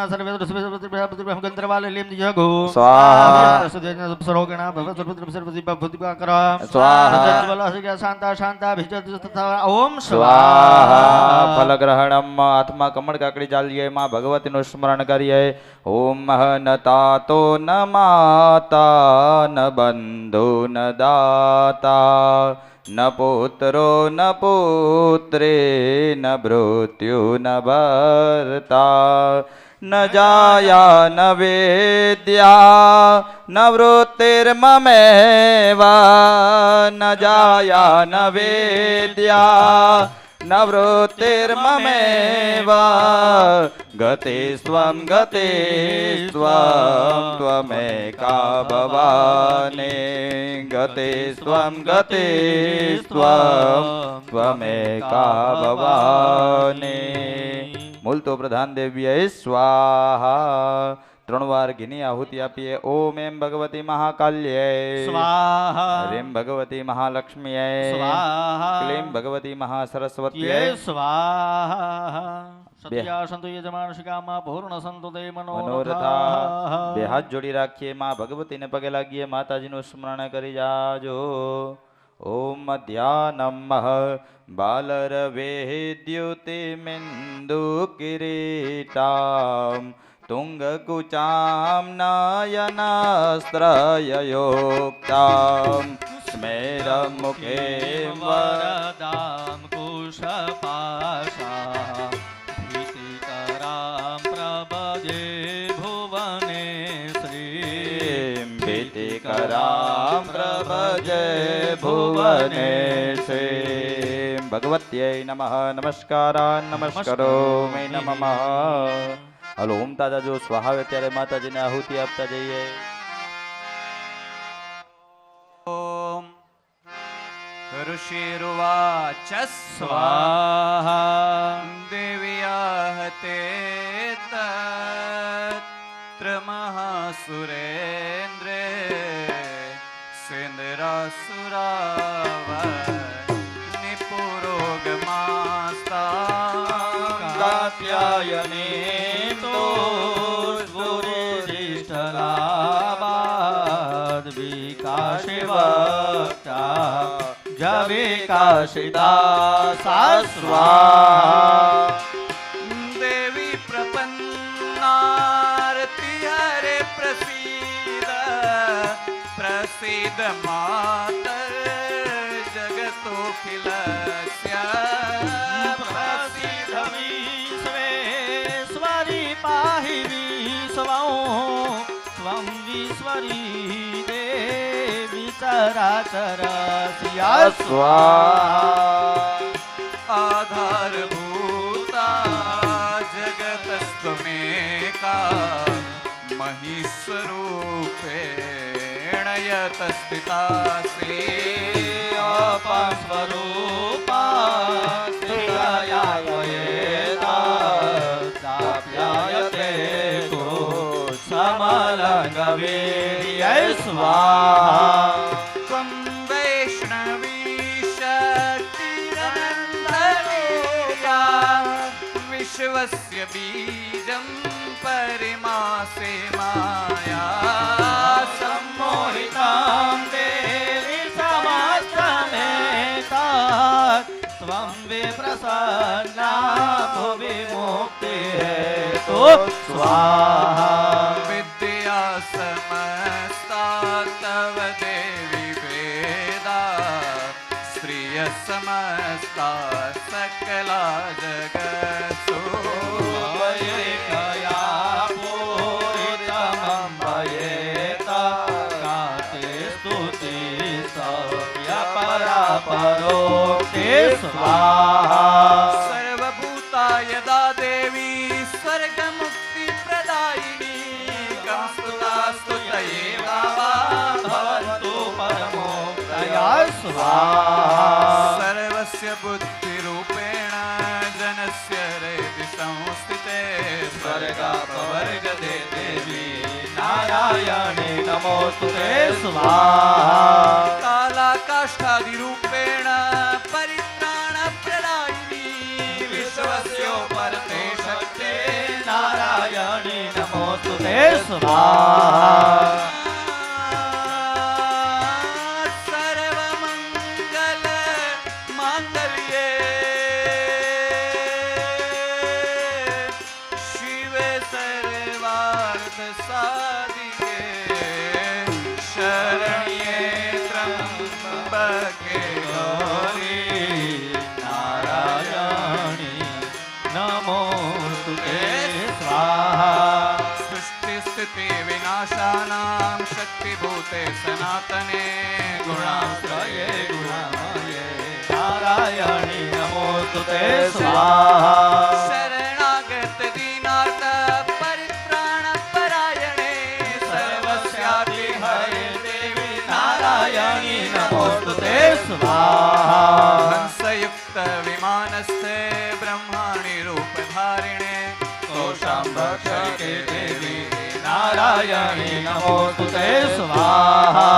દેવાના સર્વે દૃષ્ટિ ગંધર્વાલે લીમ જગો સ્વાહા સરોગણા ભવસર્વત્ર સર્વદીપ ભૂતિકા કર સ્વાહા જજ્વલા સિગા શાંતા શાંતા ભિજત તથા ઓમ સ્વાહા ફલગ્રહણમ હાથમાં કમળ કાકડી ચાલીએ માં ભગવતીનું સ્મરણ કરીએ ઓમ ન તાતો ન માતા ન બંધુ ન દાતા ન પુત્રો ન પુત્રી ન ભૃત્યુ ન ભર્તા ન જાયા ન વેદ્યા ન વૃત્તિર્મમેવા ન જાયા ન વેદ્યા ન વૃત્તિર્મમેવા ગતે સ્વમ ત્વમેકા ભવાને ગતે સ્વમ ત્વમેકા ભવાને મૂલ તો પ્રધાન દેવ્ય સ્વાહા 3 વાર ઘીની આહુતિ આપીએ ઓમ એમ ભગવતી મહાકાલ્યે સ્વાહા રેમ ભગવતી મહાલક્ષ્મીએ સ્વાહા ક્લીમ ભગવતી મહાસરસ્વતીએ સ્વાહા સત્યા સંતુ યજમાનશિકામાં પૂર્ણ સંતુ તે મનોરથા બે હાથ જોડી રાખીએ માં ભગવતીને પગે લાગીએ માતાજીનું સ્મરણ કરી જાજો ઓમ ધ્યાનમ બાલરવેદ્યુતિમિન્દુ કિરીટામ તુંગકુચામ નયનાસ્ત્રયયોક્તામ સ્મેરમુખે વરદામ કુશપાશા ભીતિકરામ પ્રભજે ભુવને શ્રી ભીતિકરામ પ્રભજે ભુવને શ્રી ભગવત્यै નમઃ નમસ્કારાન નમસ્કરોમિ નમઃ હલો ઓમ તાજા જો સ્વાહાવે ત્યારે માતાજીને આહુતિ આપતા જઈએ ઓમ ઋષિરુવાચ સ્વાહા દેવ્યાહતે તત્ર મહાસુરેન્દ્રે निपुरोगमास्ता कात्यायने तो गुरुधिष्ठलाभाद् विकाशे वक्ता जविकाशिता सास्वा देवी प्रपन्नारति हरे प्रसीद प्रसीद मातर जगतोऽखिलस्य प्रसीद विश्वेश्वरी पाहि विश्वं त्वं विश्वरी देवी चराचरस्य आधारभूता जगतस्त्वमेका महीस्वरूपेण यतस्थितासि अपस्वरूपा स्थिरायायेताप्यायते तो समलङ्गवीर्यै स्वाहा त्वं वैष्णवी शक्तिरनन्तवीर्या विश्वस्य बीजं परिमासे माया सम्मोहितां देवी समस्तमेता त्वं विप्रसन्ना भुवि मुक्तिहेतु स्वाहा विद्या समस्ता तव देवी वेदा श्रिय समस्ता सकला जगत्सु कया पूरितमं भयेता काते स्तुति सव्य परापरोक्ते स्वाहा सर्वभूता यदा देवी स्वर्गमुक्तिप्रदायिनी कंस्तुता स्तुतये भवन्तु परमोक्तया स्वाहा सर्वस्य बुद्धिरूपेण जनस्य हृदि संस्थिते स्वर्गापवर्गदे देवी नारायणे नमोस्तुते स्वाहा कालाकाष्ठादिरूपेण परित्राणप्रदायिनी विश्वस्योपरते शक्ते नारायणे नमोस्तुते स्वाहा सर्वमङ्गल माङ्गल्ये शिवे सर्वार्थसाधिके शरण्ये त्र्यम्बके गौरी नारायणी नमोस्तुते स्वाहा सृष्टिस्थितिविनाशानां शक्तिभूते सनातने गुणाश्रये गुणमये नारायणी नमोस्तुते स्वाहा शरणागत दीनार्थ परित्राणपरायणे सर्वस्यापि हरे देवी नारायणी नमोस्तुते स्वाहा हंसयुक्त विमानस्थे ब्रह्माणि रूपधारिणे कोशाम्बक्षके देवी नारायणी नमोस्तुते स्वाहा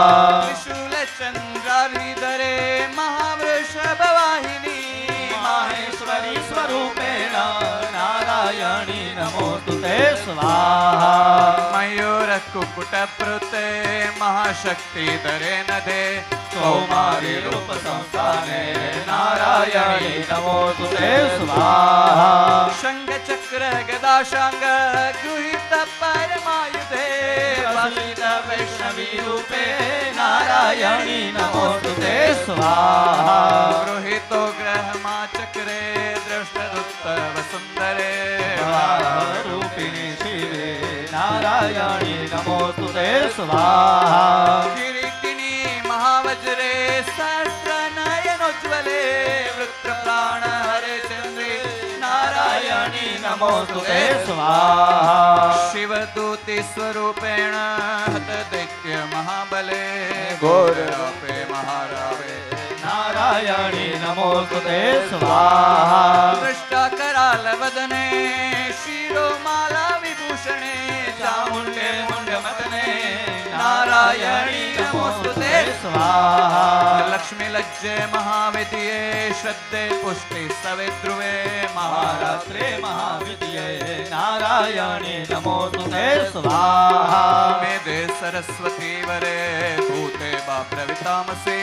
त्रिशूलचन्द्राधरे महावृषभवाहिनी माहेश्वरी स्वरूपेण नारायणी नमोस्तुते स्वाहा मयूरकुकुटप्रुते महाशक्तिधरे नदे कौमारी रूप संस्थाने नारायणी नमोस्तुते स्वाहा शङ्खचक्र गदाशाङ्ग गृहीत परमायुधे वसित वैष्णवी रूपे नारायणी नमोस्तुते स्वाहा गृहीतो ग्रहमाचक्रे दृष्टदुत्तव सुन्दरे रूपिणी शिवे नारायणी नमोस्तुते स्वाहा किरीटिनी महावज्रे सहस्रनयनोज्ज्वले वृत्रप्राण हरे चन्द्रे नारायणी नमोस्तुते स्वाहा शिवदूति स्वरूपेण हत दैत्य महाबले घोररूपे महारावे नारायणी नमोस्तुते स्वाहा दृष्टाकरालवदने शिरोमाला विभूषणे चामुण्डे मुण्डमदने नारायणी नमोस्तुते स्वाहा लक्ष्मी लज्जे महाविद्ये श्रद्धे पुष्टि सविद्रुवे महारात्रे महाविद्ये नारायणे नमोस्तुते स्वाहा मेधे सरस्वती वरे भूते वा प्रवितामसे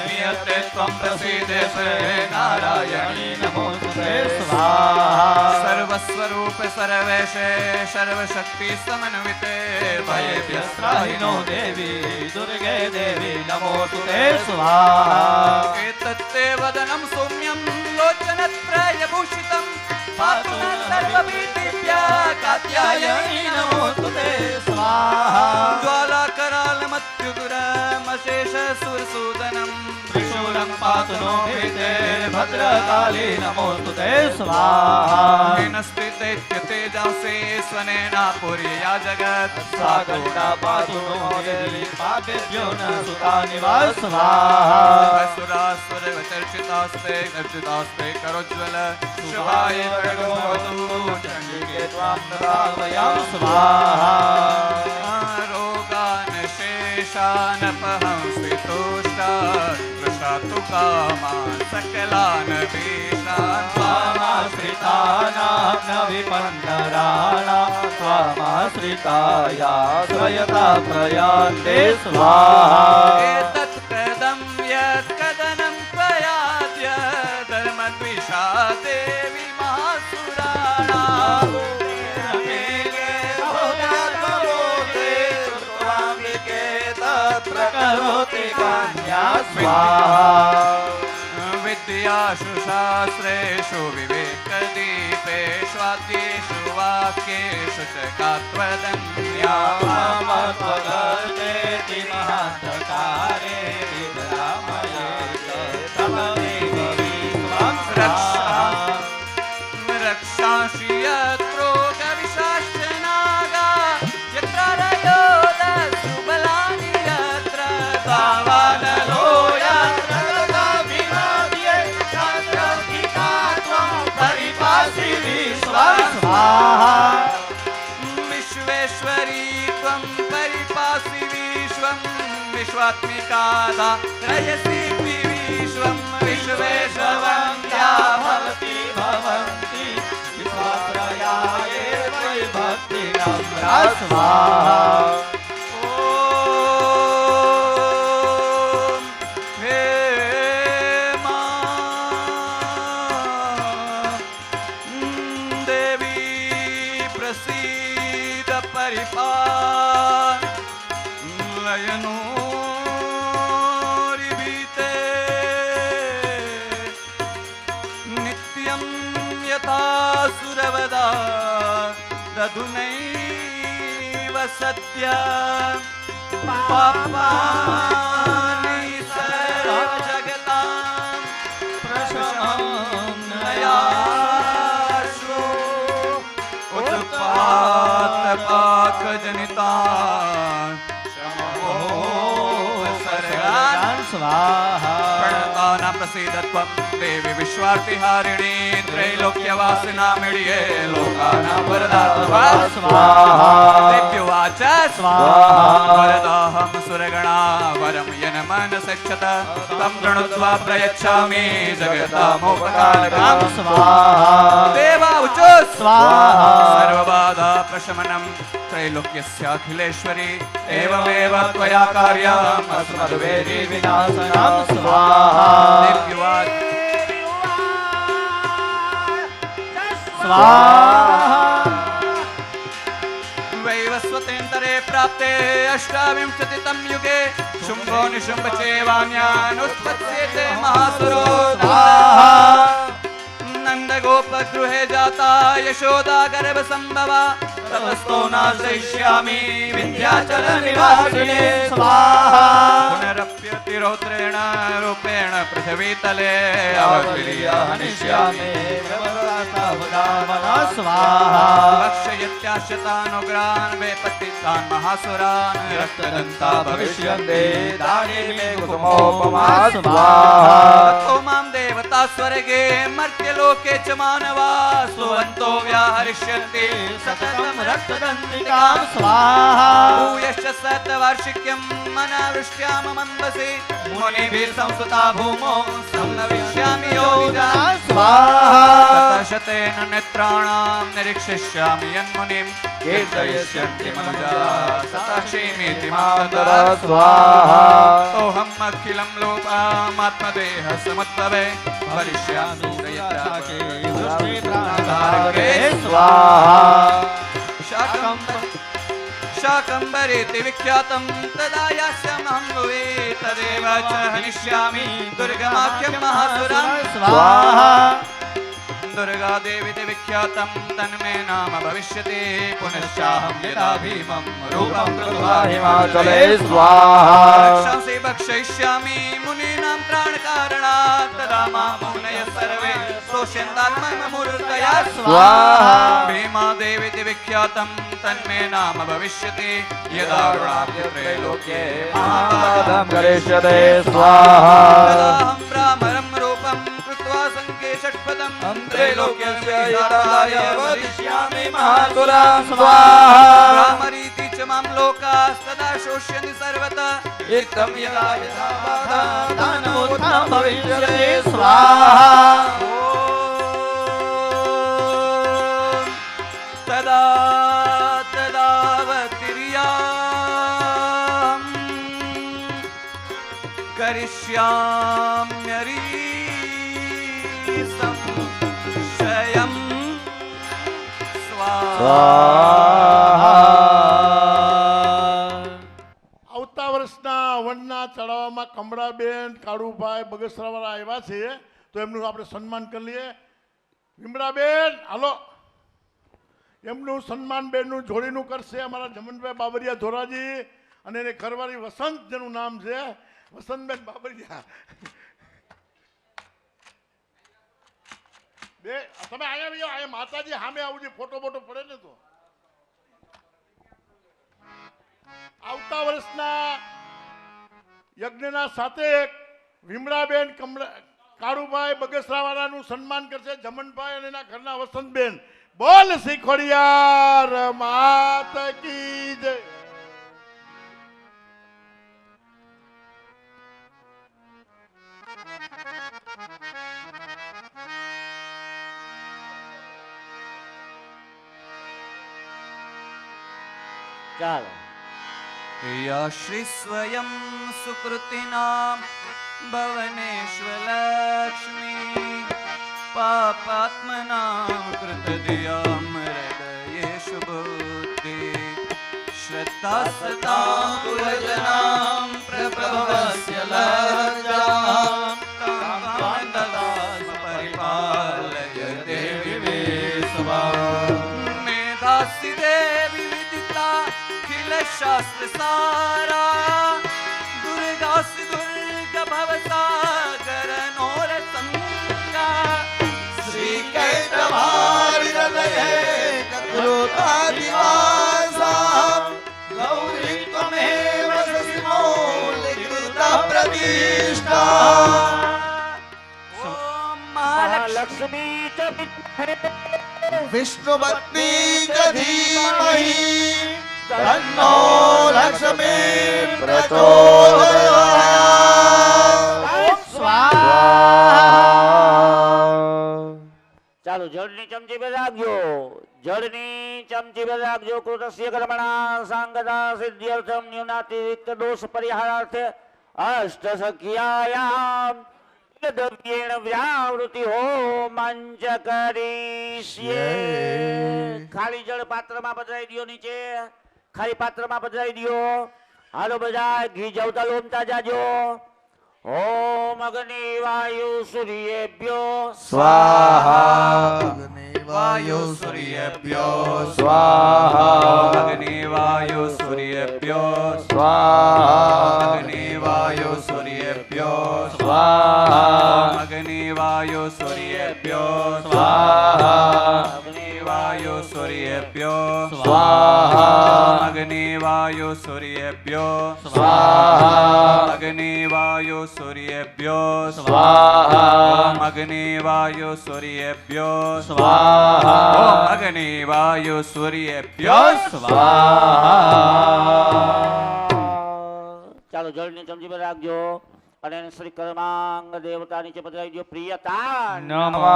नियते त्वं प्रसीदेषे नारायणे नमोस्तुते स्वाहा सर्वस्वरूप सर्वेशे सर्वशक्ति समन्विते भयेभ्यस्त्राहिनो देवी दुर्गे देवी नमोस्तुते स्वाहा एतत्ते वदनं सौम्यं लोचनत्रयभूषितं पातु नः सर्वभीतिभ्यः कात्यायनी नमोस्तुते स्वाहा ज्वालाकरालमत्युग्रमशेषसुरसूदनं त्रिशूलं पातु नो भीते भद्रकाली नमोस्तुते स्वाहा हेनस्ति दैत्यतेजसे स्वनेनापुर्यया जगत् सागरुडा पातु नो देवी पापेभ्यो न सुतानि वा स्वाहा असुरासुरवचर्चितास्ते अर्चितास्ते करोज्ज्वल शुभाय खड्गोऽवतु चण्डिके त्वां प्रभावयां स्वाहा रोगान् शेषानपहंसि तुष्टा प्रसातु कामान् सकलान् भीषान् त्वामाश्रितानां न विपन्नराणां त्वामाश्रिताया श्रयता प्रयान्ते स्वाहा एतत् कदं यत् कदनं त्वयाद्य धर्मद्विषा देवी महासुराणाम् करोति कन्या स्वाहा विद्यासु शास्त्रेषु विवेकदीपेष्वाद्येषु वाक्येषु च कात्वदन्या त्वगतेति महान्तकारेति रामयेति तममेव विश्वं रक्षांसि यत्रोगविशाश्च नागा यत्र रयोदस्सु बलानि यत्र तावानलो यत्र गताभिमाद्ये तत्रधिका त्वं परिपासि विश्वं स्वाहा विश्वेश्वरी त्वं परिपासि विश्वं विश्वात्मिकादा त्रयसि विश्वं विश्वेश्वरं भवति भवन्ति विश्वात्रया एव भक्तिनं स्वाहा ॐ हे मा देवी प्रसीद परिपालयनोरिभीते नित्यं यथा सुरवदा दधुनैव सत्य पापानि सर्वजगतां प्रशमं नयासु उत्पातपाकजनितान् सर्गान् स्वाहा प्रणतानां प्रसीदत्वं देवी विश्वार्तिहारिणी त्रैलोक्यवासिनामिड्ये लोकानां वरदात्वा स्वाहा देव्युवाच स्वाहा वरदाहं सुरगणा वरं यन्मनसक्षत तं वृणुत्वा प्रयच्छामि जगतामुपकारकं स्वाहा देवावुचो स्वाहा सर्वबाधा प्रशमनं त्रैलोक्यस्याखिलेश्वरी एवमेव त्वया कार्यम् अस्मद्वेदी विनाशनं स्वाहा देव्युवाच स्वाहा वैवस्वतेन्तरे प्राप्ते अष्टाविंशतितम युगे शुम्भो निशुम्भ चैवान्यानुत्पत्स्यते महासुरो स्वाहा नन्दगोपगृहे जाता यशोदा गर्भसम्भवा ततस्तो नाशयिष्यामि विन्ध्याचलनिवासिने स्वाहा पुनरप्यतिरौद्रेण रूपेण पृथिवीतले अवतीर्य हनिष्यामि ब्रह्मरातावदावना स्वाहा भक्षयत्याशतानुग्रान् वेपतितान् महासुरान् रक्तदन्ता भविष्यन्ते दारिणे कुसुमोपमा स्वाहा ततो मां देवता स्वर्गे मर्त्य लोके च मानवा सुवन्तो व्याहरिष्यन्ति सततं रक्तदन्तिकां स्वाहा भूयश्च शतवार्षिक्यं अनावृष्ट्याममम्बसि मुनिभिः संस्तुता भूमौ संनविष्यामि योगिनां स्वाहा शतेन नेत्राणां निरीक्षिष्यामि यन्मुनिं कीर्तयिष्यन्ति मनुजाः सताशीमीति मातरः स्वाहा सोऽहम् अखिलं लोकामात्मदेह समुद्भवे भविष्यामि सूरयत्राके वृष्टिप्राणधारके स्वाहा शाकम्भरेति विख्यातं तदा यास्यमहं भुवि तदेव च हनिष्यामि दुर्गमाख्यं महासुरं स्वाहा दुर्गा देवीति विख्यातं तन्मे नाम भविष्यति पुनश्चाहं यदा भीमं रूपं कृत्वा हिमाचले स्वाहा रक्षांसि भक्षयिष्यामि मुनीनां त्राणकारणात् तदा मां मुनयः सर्वे स्तोष्यन्तात्ममूर्तया स्वाहा भीमा देवीति विख्यातं तन्मे नाम भविष्यति यदा त्रैलोक्ये महापादं करिष्यते स्वाहा तदाहं भ्रामरं रूपं कृत्वा संके षट्पदं त्रैलोक्यस्य हिताय वदिष्यामि महासुरा स्वाहा भ्रामरीति च मां लोकास्तदा शोष्यन्ति सर्वतः इत्थं यदा यदा बाधा दानवोत्थानं भविष्यति स्वाहा तदा तदावतिर्यां करिष्याम्यरीसंशयं स्वाहा આવતા વર્ષના વનના ચડાવવામાં કમળાબેન કાળુભાઈ બગસરાવાળા આવ્યા છે તો એમનું આપણે સન્માન કરી લઈએ વિમળાબેન હાલો એમનું સન્માન બેનનું જોડીનું કરશે અમારા જમનભાઈ બાબરિયા ધોરાજી અને એને ઘરવાળી વસંત જેનું નામ છે વસંતબેન બાબરિયા બે તમે અહીંયા માતાજી સામે આવું છે ફોટો બોટો પડે ને તો આવતા વર્ષના યજ્ઞના સાથે વિમળાબેન કાળુભાઈ બગસરાવાળાનું સન્માન કરશે જમનભાઈ અને એના ઘરના વસંતબેન બોલ શીખોડિયાર માત કી જય ચાલો या श्री स्वयं सुकृतिनां भवनेष्वलक्ष्मी पापात्मनां कृतधियां हृदयेषु बुद्धि श्रद्धा सतां कुलजनां प्रभवस्य लज्जां तां तदा परिपालय देवी मे स्वाहा मेधासि देवी विदिता शास्त्र सारा दुर्गास दुर्ग भवसागर नोर संगा श्री कैटभारि हृदये ककृतादिवासा गौरी त्वमेव मौलिकृता प्रतिष्ठा ओम महालक्ष्मी च विष्णुपत्नी च धीमहि तन्नो लक्ष्मी प्रचोदयात् स्वाहा ચાલો જળની ચમચી પર રાખજો જળની ચમચી પર રાખજો કૃતસ્ય કર્મણા સાંગતા સિદ્ધ્યર્થમ ન્યુનાતિરિક્ત દોષ પરિહારાર્થે અષ્ટ સખ્યાયામ દ્રવ્યેણ વ્યાવૃતિ હોમાંચ કરીષ્યે ખાલી જળ પાત્રમાં પધરાઈ દો નીચે ખાલી પાત્રમાં પધરાઈ દો હાલો બધા ઘી જવતા લોમતા જાજો ओम अग्नि वायु सूर्येभ्यो स्वाहा अग्नि वायु सूर्येभ्यो स्वाहा अग्नि वायु सूर्येभ्यो स्वाहा अग्नि वायु सूर्येभ्यो स्वाहा अग्नि वायु सूर्येभ्यो स्वाहा अग्नि वायु सूर्येभ्यो स्वाहा अग्नि વાયુ સૂર્યેભ્યો સ્વાહા અગ્નિ વાયુ સૂર્યેભ્યો સ્વાહા ઓમ અગ્નિ વાયુ સૂર્યેભ્યો સ્વાહા ઓમ અગ્નિ વાયુ સૂર્યેભ્યો ચાલો જળની ચમચી પર રાખજો અને શ્રી કર્માંગ દેવતા નીચે પધરાવી દો. પ્રિયતા નમઃ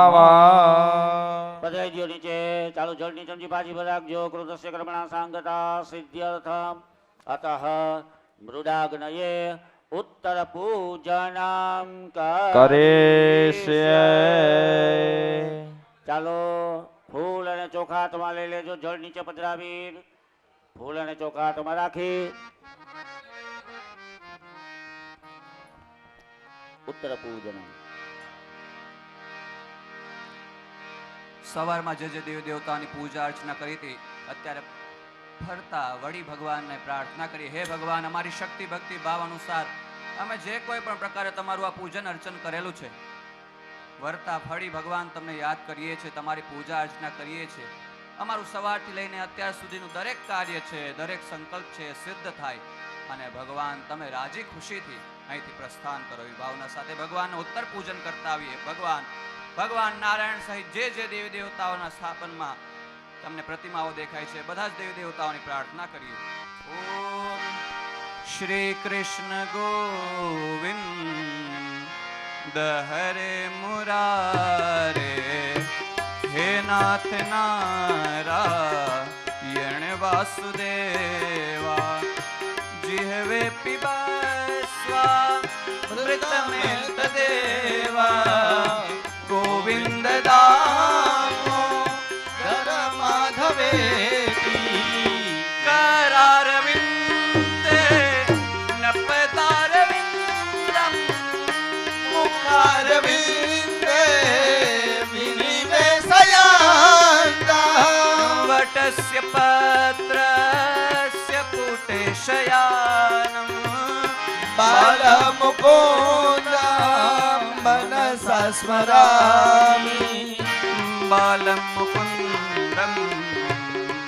પધરાવી દો નીચે. ચાલો જળની ચમચી પાછી પર રાખજો. કૃતસ્ય કર્મણા સાંગતા સિદ્ધ્યર્થમ અતઃ મૃડાગ્નયે ઉત્તર પૂજનમ કરીષ્ય. ચાલો ફૂલ અને ચોખા હાથમાં લઈ લેજો. જળ નીચે પધરાવી ફૂલ અને ચોખા હાથમાં રાખી ઉત્તર પૂજન. સવારમાં જે દેવ દેવતાની પૂજા અર્ચના કરી હતી, અત્યારે ફરતા વળી ભગવાનને પ્રાર્થના કરી, હે ભગવાન, અમારી શક્તિ ભક્તિ ભાવ અનુસાર અમે જે કોઈ પણ પ્રકારે તમારું આ પૂજન અર્ચન કરેલું છે, વરતા ફળી ભગવાન તમને યાદ કરીએ છીએ, તમારી પૂજા અર્ચના કરીએ છીએ. અમારું સવારથી લઈને અત્યાર સુધીનું દરેક કાર્ય છે, દરેક સંકલ્પ છે, સિદ્ધ થાય અને ભગવાન તમે રાજી ખુશીથી અહીંથી પ્રસ્થાન કરો એવી ભાવના સાથે ભગવાનને ઉત્તર પૂજન કરતા આવીએ. ભગવાન નારાયણ સહિત જે દેવી દેવતાઓના સ્થાપનમાં તમને પ્રતિમાઓ દેખાય છે, બધા જ દેવી દેવતાઓની પ્રાર્થના કરીએ. ઓમ શ્રી કૃષ્ણ ગોવિંદ હરે મુરારે, હે નાથ નારાયણ વાસુદેવા, જીહવે પીબસ્વા મૃતમેતદેવા, ગોવિંદ દામો ધર માધવેતી, કરારવિંદે નપતારવિંદમ, મુખારવિંદે વિનિવેશયાન્તા, વટસ્ય પત્રસ્ય પુટે શયાનમ, બાલમુકુંદમ મનસા સ્મરામિ, બાલમુકુંદમ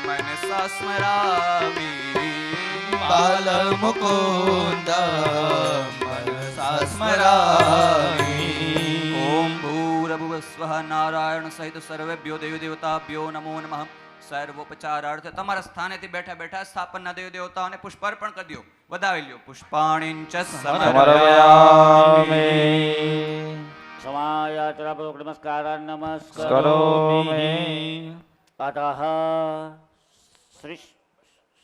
મનસા સ્મરામિ, બાલમુકુંદમ મનસા સ્મરામિ. ઓમ ભૂરભુવસ્વઃ નારાયણ સહિત સર્વેભ્યો દેવી દેવતાભ્યો નમો નમઃ. સર્વોપચારાર્થ તમારા સ્થાનેથી બેઠા બેઠા સ્થાપનના દેવ દેવતાઓને પુષ્પાર્પણ કરી દો, વધાવી લ્યો. પુષ્પાણીંચ સમર્પયામિ. સમાયાચરાપૂર્વક નમસ્કાર નમસ્કાર કરોમિ. અતઃ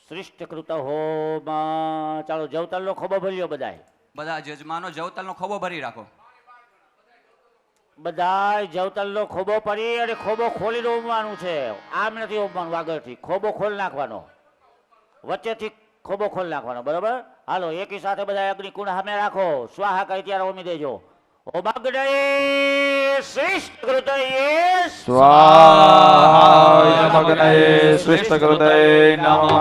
સૃષ્ટકૃત હોમ. ચાલો જવતલનો ખોબો ભર્યો બધાય. બધા જજમાનો જવતલનો ખોબો ભરી રાખો. બધાય જવતલનો ખોબો પડી અને ખોબો ખોલીને ઉમવાનું છે. આમ નથી ઉમવાનું, આગળથી ખોબો ખોલ નાખવાનો, વચ્ચેથી ખોબો ખોલ નાખવાનો. બરોબર? હાલો એકી સાથે બધા અગ્નિકુંડ સામે રાખો. સ્વાહા કહી ત્યારે ઓમી દેજો. ઓમગ્નયે શ્રેષ્ઠકૃતયે સ્વાહા નમગ્નયે સૃષ્ટકૃતયે નમઃ.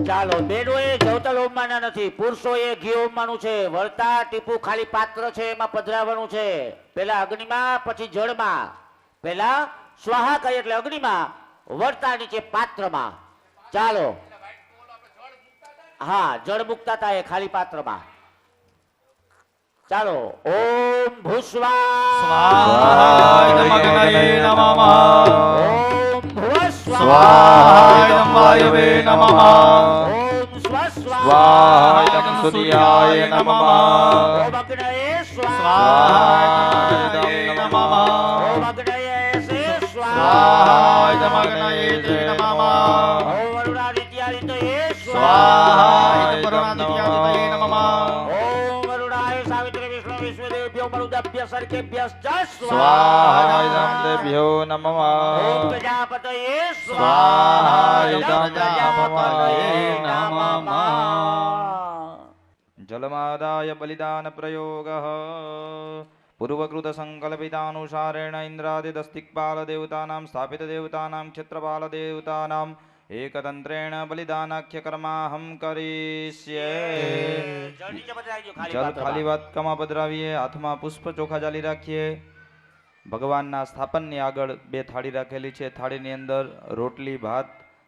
ચાલો બેનોએ જવતલ હોમવાના નથી, પુરુષોએ ઘી હોમવાનું છે. વળતા ટીપું ખાલી પાત્ર છે એમાં પધરાવવાનું છે. પેલા અગ્નિમાં પછી જળમાં. પેલા સ્વાહા કહી એટલે અગ્નિમાં, વળતા નીચે પાત્રમાં. ચાલો હા, જળ મુકતા હતા એ ખાલી પાત્રમાં. ચાલો ઓમ ભૂસ્વા સ્વાહાય નમગ્નયે નમઃ. ઓમ ભુવસ્વા સ્વાહાય વાયવે નમઃ. ઓમ સ્વસ્વા સ્વાહા સૂર્યાય નમઃ. ઓમ અગ્નયે સ્વાહાય નમઃ. ઓમ અગ્નયે સ્વાહાય નમગ્નયે નમઃ. ઓમ અરુણાદિત્યાદિત્યે સ્વાહાય કરુણાદિત્યાદિત્યે નમઃ. ઓમ અરુણાય સાવિત્રી વિષ્ણુ વિશ્વદેવ્યો મરુદભ્ય સર્કેભ્યશ્ચ સ્વાહા દેભ્યો નમઃ. ઓમ પ્રજાપતયે સ્વાહાય પ્રજાપતયે નમઃ. જલમાદાય બલિદાન પ્રયોગઃ. પૂર્વકૃત સંકલ્પિતાનુસારેણ ઇન્દ્રાદિદસ્તિક્પાલ દેવતાનાં સ્થાપિત દેવતાનાં ક્ષેત્રપાલ દેવતાનાં એકતંત્રેણ બલિદાનાખ્ય કર્માહમ કરીષ્યે. જળ નીચે પધરાવી દો ખાલી જલ પાત્રમાં. ખાલી વાતકામાં પધરાવીએ, હાથમાં પુષ્પ ચોખા જાલી રાખીએ. ભગવાનના સ્થાપનની આગળ બે થાળી રાખેલી છે. થાળીની અંદર રોટલી ભાત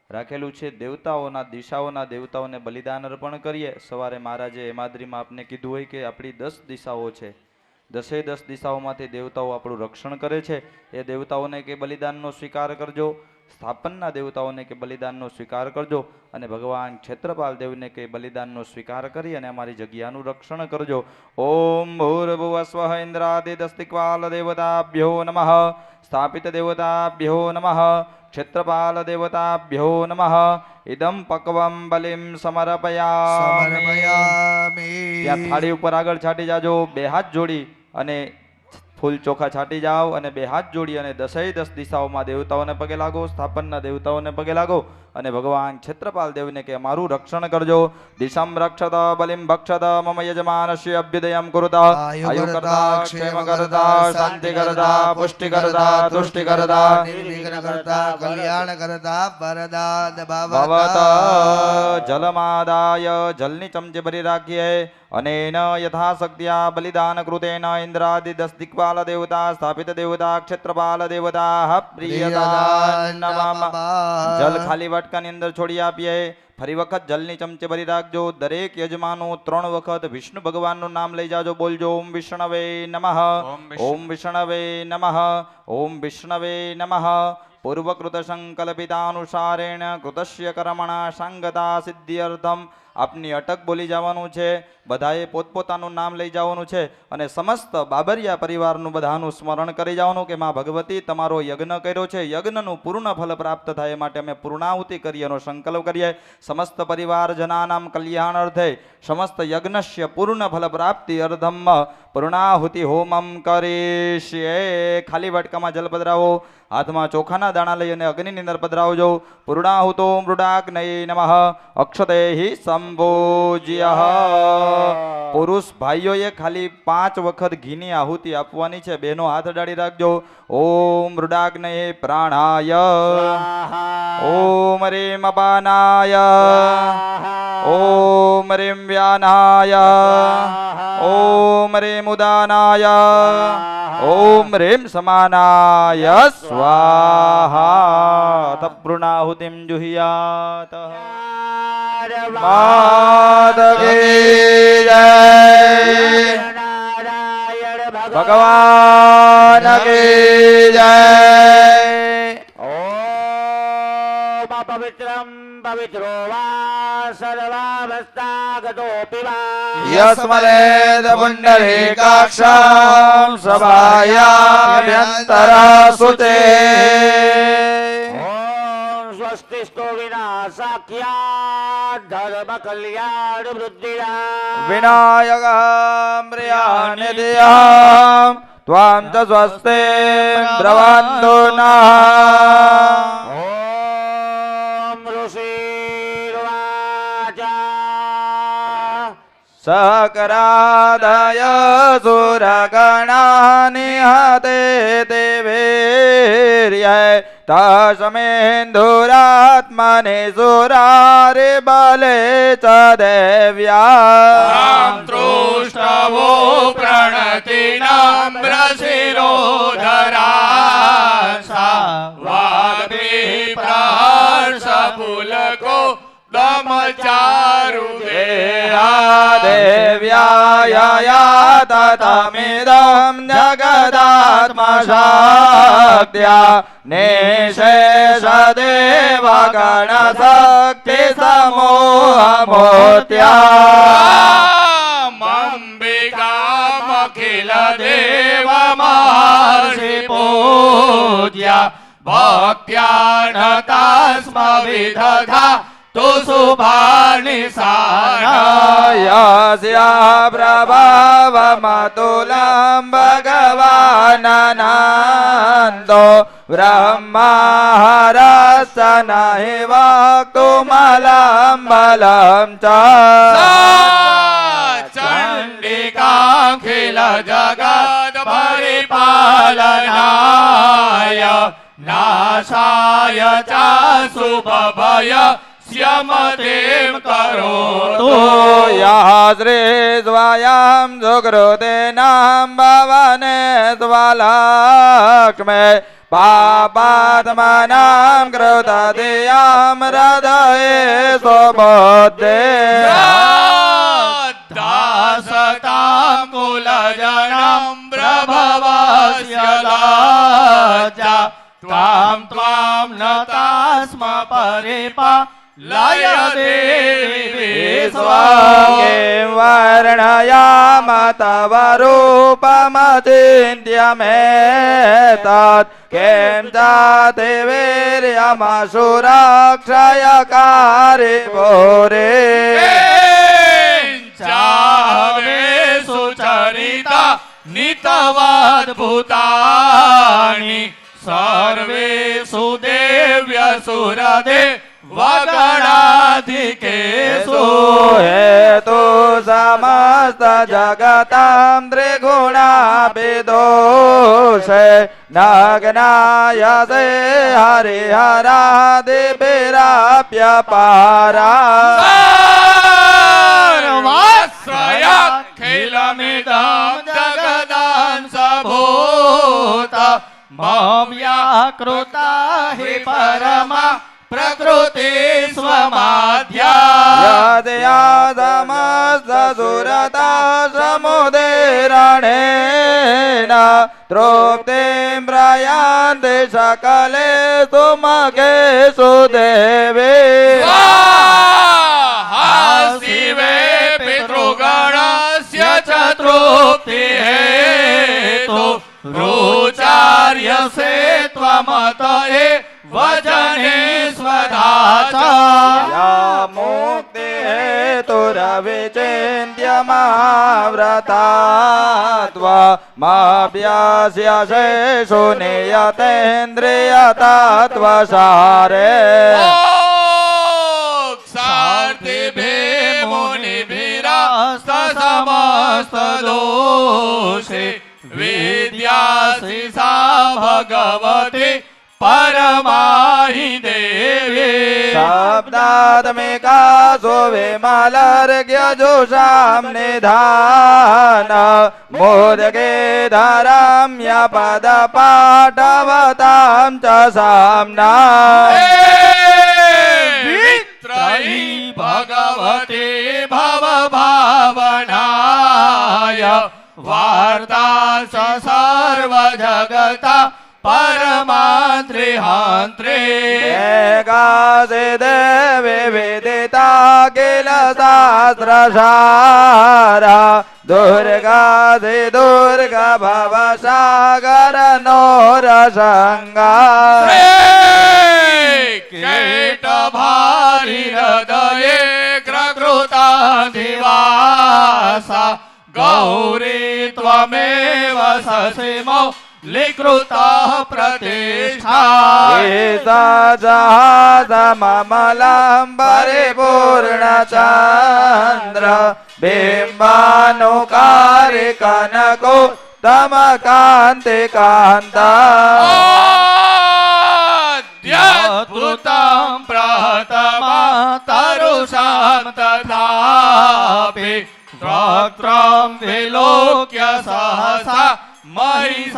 રાખેલું છે. દેવતાઓના દિશાઓના દેવતાઓને બલિદાન અર્પણ કરીએ. સવારે મહારાજે હેમાદ્રીમાં આપને કીધું હોય કે આપણી 10 દિશાઓ છે, 10 દિશાઓમાંથી દેવતાઓ આપણું રક્ષણ કરે છે. એ દેવતાઓને કે બલિદાનનો સ્વીકાર કરજો, સ્થાપનના દેવતાઓને કે બલિદાનનો સ્વીકાર કરજો, અને ભગવાન ક્ષેત્રપાલ દેવને કે બલિદાનનો સ્વીકાર કરી અને અમારી જગ્યાનું રક્ષણ કરજો. ઓમ ભૂર્ભુવઃ સ્વઃ ઇન્દ્રાદિદસ્તિક્વાલ દેવતાભ્યો નમઃ, સ્થાપિત દેવતાભ્યો નમઃ, ક્ષેત્રપાલ દેવતાભ્યો નમઃ. ઇદમ પક્વમ બલિમ સમર્પયામિ. ત્યાં થાળી ઉપર આગળ છાટી જાજો, 2 હાથ જોડી અને ફૂલ ચોખા છાટી જાઓ અને 2 હાથ જોડી અને 10 દિશાઓમાં દેવતાઓને પગે લાગો, સ્થાપનના દેવતાઓને પગે લાગો અને ભગવાન ક્ષેત્રપાલ દેવને કે અમારું રક્ષણ કરજો. દિશમ રક્ષત બલિમ ભક્ષત મમ યજમાનસ્ય અભ્યુદયમ કુરુત. આયુ કરતા, ક્ષેમ કરતા, શાંતિ કરતા, પુષ્ટિ કરતા, તુષ્ટિ કરતા, નિર્વિઘ્ન કરતા, કલ્યાણ કરતા, વરદાન ભવત. જલમાદાય, જલની ચમચી ભરી રાખીએ. અનેન યથાશક્ત્યા બલિદાન કૃતેન ઇન્દ્રાદિ 10 દિક્પાલ દેવતા, સ્થાપિત દેવતા, ક્ષેત્રપાલ દેવતા પ્રિયતા નમઃ. જલ ખાલી વાટકાની અંદર છોડી આપીએ. ફરી વખત જલની ચમચી ભરી રાખજો. દરેક યજમાનો 3 વખત વિષ્ણુ ભગવાનનું નામ લઈ જાજો. બોલજો ઓમ વિષ્ણવે નમઃ, ઓમ વિષ્ણવે નમઃ, ઓમ વિષ્ણવે નમઃ. પૂર્વકૃત સંકલ્પિતાનુસારેણ કૃતસ્ય કર્મણા સંગતા સિદ્ધિઅર્થમ. આપની અટક બોલી જવાનું છે, બધાએ પોતપોતાનું નામ લઈ જવાનું છે અને સમસ્ત બાબરિયા પરિવારનું બધાનું સ્મરણ કરી જવાનું કે માં ભગવતી તમારો યજ્ઞ કર્યો છે, યજ્ઞનું પૂર્ણ ફલ પ્રાપ્ત થાય એ માટે અમે પૂર્ણાહુતિ કરીએ એનો સંકલ્પ કરીએ. સમસ્ત પરિવારજનાનામ કલ્યાણ અર્થે સમસ્ત યજ્ઞસ્ય પૂર્ણ ફલ પ્રાપ્તિ અર્ધમ પૂર્ણાહુતિ હોમમ કરીશ્યે. ખાલી વાટકામાં જલ પધરાવો, હાથમાં ચોખાના દાણા લઈ અને અગ્નિની અંદર પધરાવજો. પૂર્ણાહુતો મૃડાગ્નયે નમઃ અક્ષતૈ સંભોજ્ય. પુરુષ ભાઈઓએ ખાલી 5 વખત ઘીની આહુતિ આપવાની છે. બહેનો હાથ અડાડી રાખજો. ઓમ મૃડાગ્નયે પ્રાણાય, ઓમ રીમ અપાનાય, ઓમ રીમ વ્યાનાય, ઓમ રીમ ઉદાનાય, ઓમ રીમ સમાનાય સ્વાહા. તપૃણાહુતિમ જુહિયાત. માધવી જય, ભગવાન કી જય. ઓમ પવિત્રમ પવિત્રો વા સર્વાવસ્થાગતો પીવા યસ્મરેદ પુંડરીકાક્ષામ સભાયાભ્યંતરા સુચે. સ્વસ્તિસ્તો વિનાશાખ્યા ધર્મ કલ્યાણ વૃદ્ધિરા વિનાયકમ પ્રિયાનિધિયામ ત્વામ ચ સ્વસ્તે બ્રવન્તુ નઃ. ઓમ ઋષિર્વાચા સકરાદય સુરગણા નિહતે દેવેર્ય તસ્મેન્ધુરાત્મને સુરારે બલે ચ દેવ્યા. તૃષ્ટવો પ્રણતિનામ્રશિરોધરા વાગ્વિપ્રાર્ષફુલકો દમચારુ દેહા. દેવ્યાયા તતમિદં જગદાત્મશક્ત્યા નિશેષદેવ ગણશક્તિ સમૂહમૂર્ત્યા. અંબિકામખિલ દેવ મહર્ષિ પૂજ્યા ભક્ત્યાનતાસ્મ વિદધા તો શુભાનિ યસ્યા પ્રભાવમતુલં ભગવાનનંદો બ્રહ્માહરસ્સ નહિ વક્તુમલં બલં ચ. ચંડિકાખિલ જગત પરિપાલનાય નાશાય ચાશુભય સ્યમતેમ કરોતુ. યશ્રી સ્વયં સુકૃતેનાં ભવને સ્વલક્ષ્મે पापात्मानां कृतधियां हृदये स्वबुद्धे दासतां कुलजनं प्रभवस्य लज्जा त्वां त्वां नतास्म परिपा लय देवी स्वाङ्गे वर्णयाम तव रूपमचिन्त्यमेतत् किं चाति वीर्यमसुरक्षयकारि भूरि चावे सुचरिता नितवाद्भुतानि सर्वेषु देव्यसुरदे वगणाधिकेषु हेतु समस्त जगतां त्रिगुणाभिदोषे नग्नायसे हरिहरादिभिराप्यपारा सर्वाश्रयखिलमिदं जगदांशभूत मव्याकृता हि परमा प्रकृति स्वमाध्या यदया समस्तसुरता समुदीरणेन तृप्तिं प्रयान्ति सकलेषु मखेषु देवे शिवे पितृगणस्य च तृप्तिहेतु रोचार्यसे त्वमतये वचने स्वधाचा या मुक्तिहेतुरविचिन्त्य महाव्रता त्वमभ्यास्यशेषु नियतेन्द्रियतत्त्वसारे सार्थिभिः मुनिभिरास्तसमस्तदोषे विद्यासि सा भगवती परमाहि देवी शब्दात्मिकासु विमलर्घ्यजुषां निधान मोदके धरम्यपदपाठवतां च साम्ना त्रयी भगवती भवभावनाय वार्ता स सर्वजगता परमान्त्रिहान्त्रे एकासि देवी विदिता किल सहस्रसारा दुर्गासि दुर्गा भवसागर नोरसङ्गा कीटभारि हृदये कृकृताधिवासा गौरी त्वमेव ससिमो लिकृतः प्रतिष्ठा एषा जहाजममलं परिपूर्णचन्द्र बिम्बानुकारि कनको तमकान्तिकान्ता अद्भुतं प्रथमा तरुषां तथापि वक्त्रं विलोक्य सहसा महिषासुरेण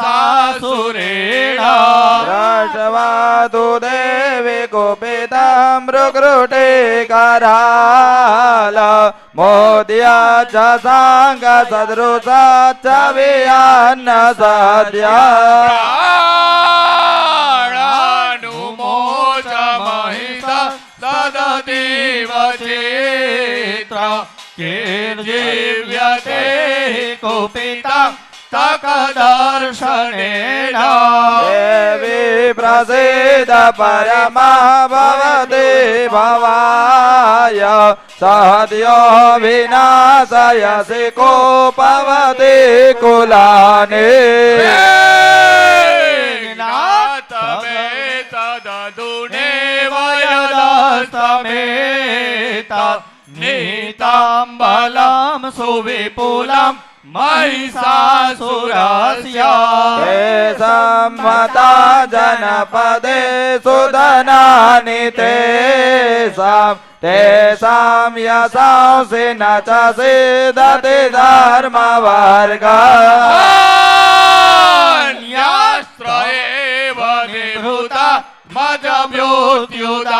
रसवादु देवी कुपितं मृगृटे कराल मोद्या च साङ्ग सदृशा च वियान्न सद्या प्राणानुमोच महिषा तदतीव चित्र कीर्जीव्यते कुपिता तकदर्शनेन देवी प्रसीद परमा भवति भवाय सद्यो विनाशयसि कोपवति कुलानि नाथमेतदधुनेव यदस्तमेतत् नीताम्बलं सुविपुलं महिषासुरस्य सम्मता जनपदे सुधनानि तेषां यशांसि न च सिद्धति धर्मवर्गः न्यास्त्र एव मजभ्योत्युदारा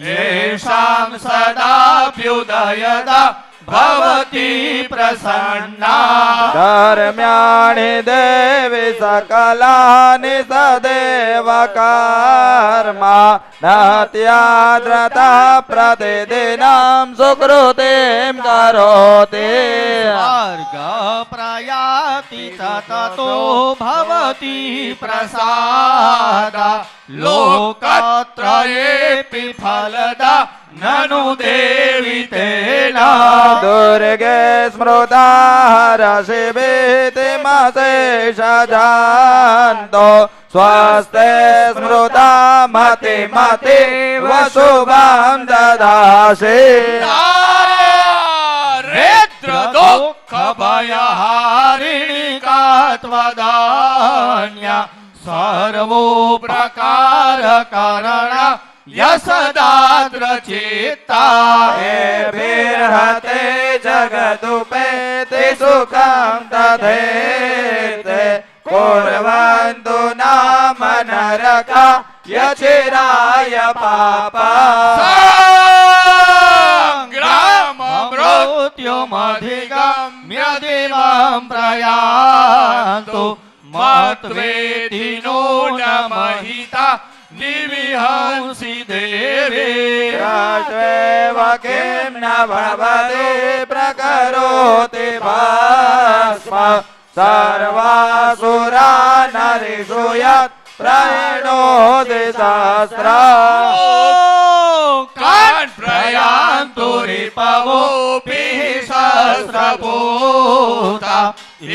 येषां सदाभ्युदयदा भवति प्रसन्ना धर्म्याणि देवि सकलानि सदेव कर्मा नत्याद्रता प्रतिदिनं सुकृतिं करोति मार्ग प्रयाति ततो भवति प्रसादा लोकत्रयेऽपि फलदा ननु देवि तेना दुर्गे स्मृता रसिभितिमशेषजान्तो स्वस्ते स्मृता मति मति वशुभं ददासि रेत्र दुःख भयहारिणी त्वदान्या सर्वो प्रकार करण यशदाद्रचित्ता बिर्हते जगदुपेति सुखं तथेते कुर्वन्तु नाम नरका यचिराय पापा मृत्युमधिगम्य दिवं प्रयान्तु मत्वेदिनो न महिता निविहंसि देवे राष्ट्रेव किं न भवति प्रकरोति भस्म सर्वासुरा नरिषु यत् प्रणोति सहस्रा कान् प्रयान्तु रिपवोऽपि सहस्रभूता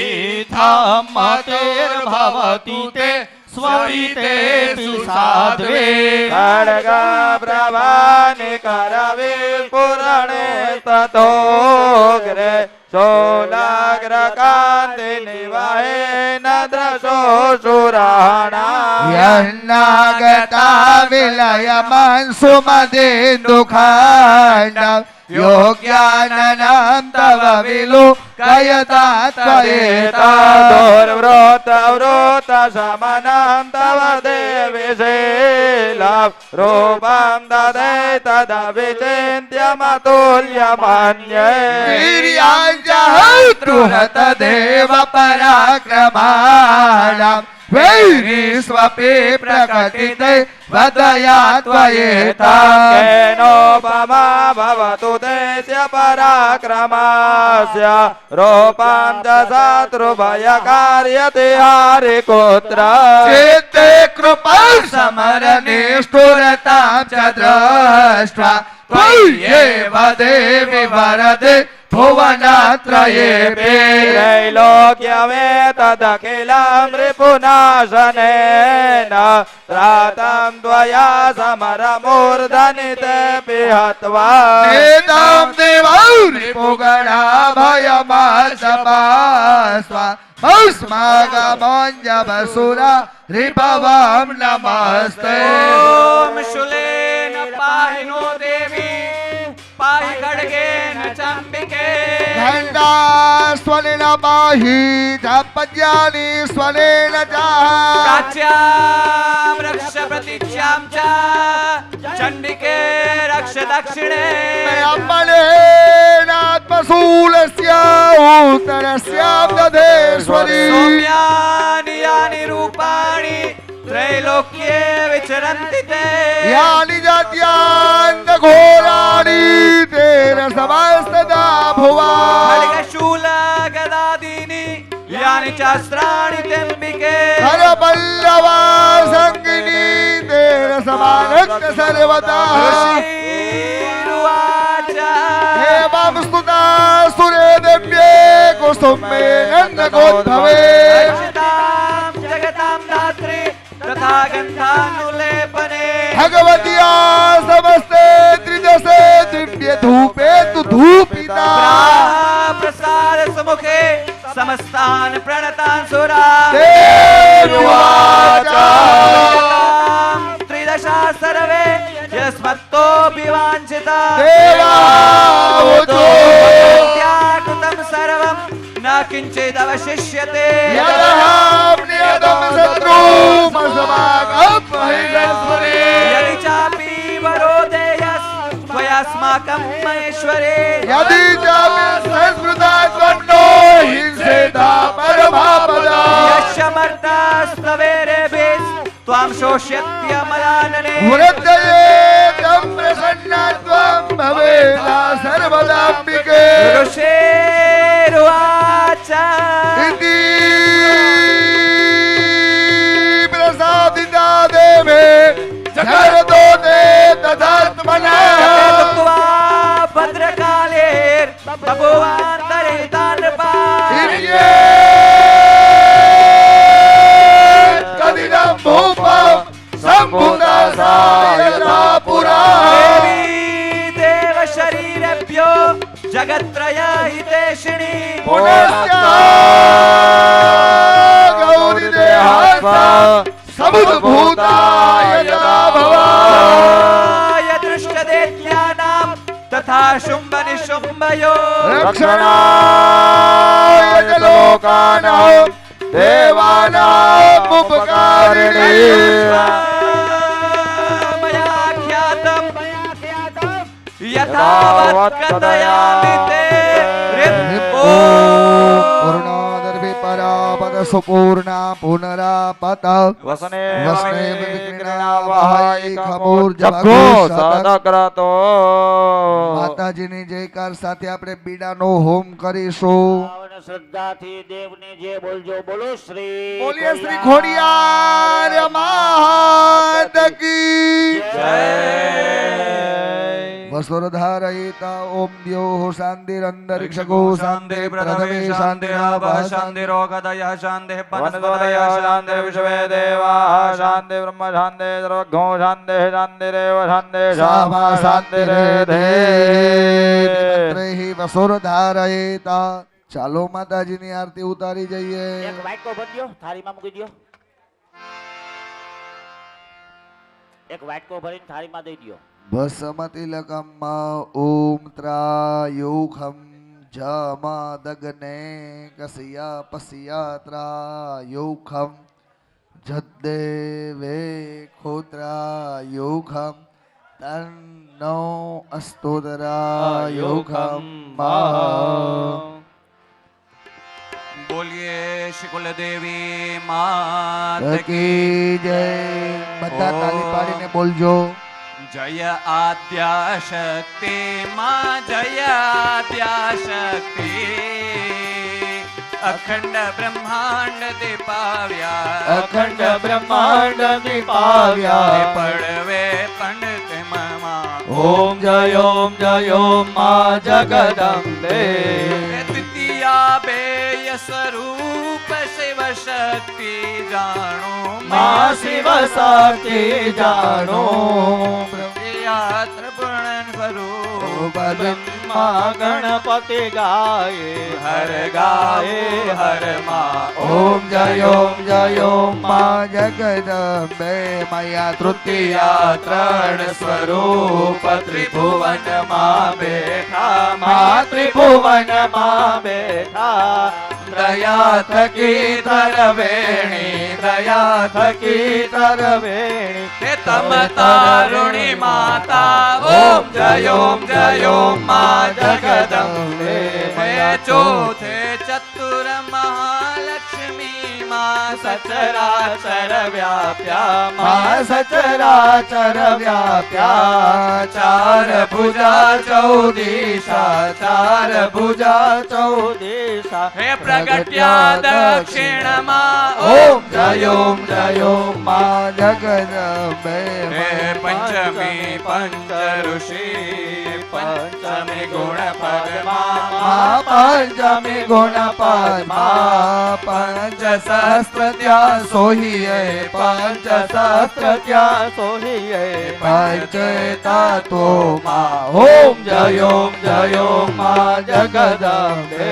इत्थं मतिर्भवतु ते स्वरितेषु साध्वे खड्गप्रभानि करविस्फुरणे ततोऽग्रे शोलाग्रकान्तिनिवहेन दृशोऽसुराणाम् यन्नागता विलयमंसुमदेन्दुखाण्डम् योग्याननं तव विलोकयता त्वयेता दुर्वृत्तवृत्त शमनं तव देवि शीलं रूपं तदैतदविचिन्त्यमतुल्यमन्ये वीर्याञ्जहृतृहत देव पराक्रमाणाम् वैरिष्वपि प्रकटिते वदया त्वयेता केनोपमा भवतु तेस्य पराक्रमास्य रूपं च शत्रुभयकार्यति हरिपुत्र चित्ते कृपा समरनिष्ठुरतां च दृष्ट्वा त्वय्येव देवि वरदे भुवनत्रयेऽपि त्रैलोक्यमेतदखिलं रिपुनाशनेन त्रातं त्वया समरमूर्धनितेऽपि हत्वा नेतां देवौरिपुगणा भयमाशपास्वा भस्मागमञ्जवसुरा रिभवं नमस्ते ॐ शूलेन पाहि नो देवी पाहि खड्गेन चम्बिके घण्टास्वनेन पाहि पद्यानि स्वनेन च प्राच्यां रक्ष प्रतीच्यां च चण्डिके रक्ष दक्षिणे अम्बलेनात्मशूलस्य उत्तरस्यां दधेश्वरी सौम्यानि यानि रूपाणि त्रैलोक्ये विचरन्ति ते यानि जात्यान्तघोराणि तेन समस्तदा भुवा खड्गशूल गदादीनि यानि चास्त्राणि तेऽम्बिके हरपल्लवा सङ्गिनी तेन समानस्य सर्वदा ऋषिरुवाच एवं स्तुता सुरे देव्ये कुसुमे नन्दगोद्भवे अर्चितां जगतां धात्री तथा गन्धानुलेपने भगवत्या समस्ते त्रिदशे दिव्य धूपे तु धूपिता प्रसाद समुखे समस्तान् प्रणतान् सुरा देवाच त्रिदशा सर्वे यस्मत्तोऽपि वाञ्छिता देवावतो त्याकृतं सर्वं न किञ्चिदवशिष्यते यदहं नियतं शत्रुमस्माकं महेश्वरे यदि चापि वरोदेयस् त्वयास्माकं महेश्वरे यदि चापि संस्कृता त्वन्नो हिंसेता परमापदा यशमर्तास्तवेरेभिः त्वां शोष्यत्यमलानने वृद्धये तं प्रसन्ना त्वं भवेदा सर्वदाम्बिके ऋषेरुवाच इति प्रसादिता देवे जगतो ते तथात्मना तत्वा भद्रकालेर्बभुवान्तरितान्नपा कदिदं भूपं सम्भुता पुरा देवी देवशरीरेभ्यो जगत्त्रयहितेशिणी पुनश्च गौरीदेहास्ता समुद्भूताय यदा भवा दृष्टदेत्यानां तथा शुम्भनिशुम्भयो रक्षणाय च लोकानां देवानाम् उपकारिणे मया ख्यातं यथावत् कथयामि ते पूर्णादर्भि परापद सुपूर्णा पुनरापत वसने वसने विक्रीणा वहाय જગ્ગો સદગ્રતો માતાજીની જયકાર સાથે આપણે બીડાનો હોમ કરીશું. ભાવને શ્રદ્ધાથી દેવને જે બોલજો બોલો શ્રી બોલીએ શ્રી ખોડિયાર માત કી જય વસુરધારયિતા ઓમ દ્યો શાંતિરંતરિક્ષગો શાંતિ પ્રથમે શાંતિરાપઃ શાંતિરોગદયઃ શાંતિઃ વનસ્પતય શાંતિ વિશ્વે દેવા શાંતિ બ્રહ્મ શાંતિ સર્વજ્ઞો શાંતિ શાંતિરેવ શાંતિ શામા શાંતિરેધે મંત્રૈ વસુરધારયિતા. ચાલો માતાજીની આરતી ઉતારી જઈએ. એક વાટકો ભરી દો થાળીમાં મૂકી દો એક વાટકો ભરીને થાળીમાં દઈ દો ભસ્મતિલકમ ઓમ ત્રાયુખમ જમ દગ્ને કસ્યા પસ્યા ત્રાયુખમ જદ્દેવે ખોત્રાયુખમ તન્નો અસ્તોદરાયુખમ બોલીએ શ્રી કુલદેવી માત કી જય. બધા તાલી પાડીને બોલજો. જય આદ્યા શક્તિ માં જય આદ્યા શક્તિ અખંડ બ્રહ્માંડ દીપાવ્યા અખંડ બ્રહ્માંડ દીપાવ્યા પડવે પંડિત મમા ઓમ જય માં જગદંબે દ્વિતીયા બેય સ્વરૂપ શિવ શક્તિ જાણો માં શિવ શક્તિ જાણો ત્રિપુણ સ્વરૂપ માં ગણપતિ ગાયે હર ગાયે હર માં ઓમ જય માં જગદંબે મયા તૃતીયા ત્રણ સ્વરૂપ ત્રિભુવન માં બેઠા માં ત્રિભુવન માં બેઠા દયા થકી તરવેણી દયા થકી તરવેણી હે તમ તારુણી માતા ઓમ જય માં જગદંબે હે ચોથે ચતુર મહાલક્ષ્મી માં સચરાચર વ્યાપ્યા માં સચરાચર વ્યાપ્યા ચાર ભુજા ચૌદિશા ચાર ભુજા ચૌદિશા હે પ્રગટ્યા દક્ષિણમાં ઓમ જય માં જગદંબે હે પંચમી પંચ ઋષિ પંચમી ગુણ મા પદ્મા પંચમી ગુણ પદ્મા પંચ સહસ્ત્ર ત્યાં સોહિયે પંચ સહસ્ત્ર ત્યાં સોહિયે પંચ તત્વો માં ઓમ જય માં જગદંબે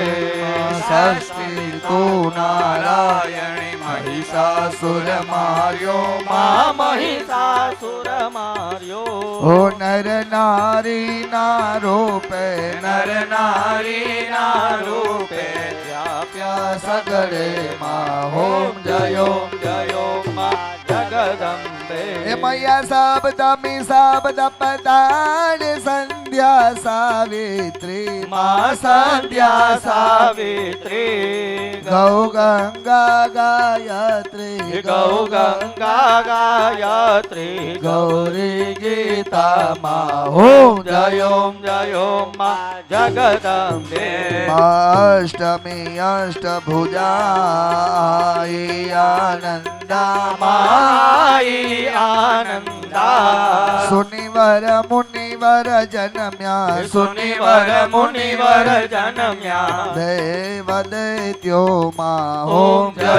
ષષ્ઠી તુ નારાયણી મહિષાસુર માર્યો માં મહિષાસુર માર્યો ઓ નર નારી ના રૂપે નર નારી ના રૂપે વ્યાપ્યા સગડે માં ઓમ જય ઓમ જય ઓમ માં જગદંબે એ મૈયા સાબદ મી સાબદ પતાડ સંધ્યા સાવિત્રી માં સંધ્યા સાવિત્રી ગૌ ગંગા ગાયત્રી ગૌ ગંગા ગાયત્રી ગૌરી ગીતા માં ઓમ જય ઓમ માં જગદંબે અષ્ટમી અષ્ટભુજાઈ આનંદા માઈ આનંદા સુનિવર મુનિવર જન્મ્યા સુનિવર મુનિવર જન્મ્યા દેવ દૈત્યો માં ઓમ જય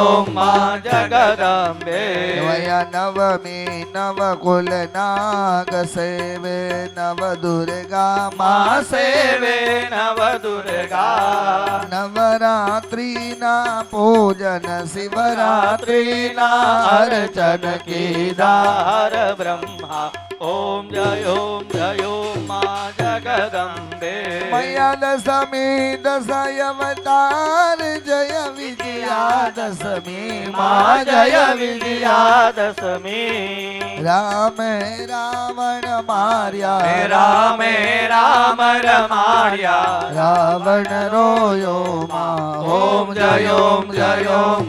ઓમ માં જગદંબે વયા નવમી નવ કુલ નાગ સેવે નવ દુર્ગા માં સેવે નવ દુર્ગા નવરાત્રી ના પૂજન શિવરાત્રી ના અર્ચન કીદાર બ્રહ્મા ઓમ જય ઓમ માં જગદંબે મૈયા દશમી દશયવતાર જય વિજયા દશમી માં જય વિજયા દશમી રામે રાવણ માર્યા રામે રામ રમાડ્યા રાવણ રોયો માં ઓમ જય ઓમ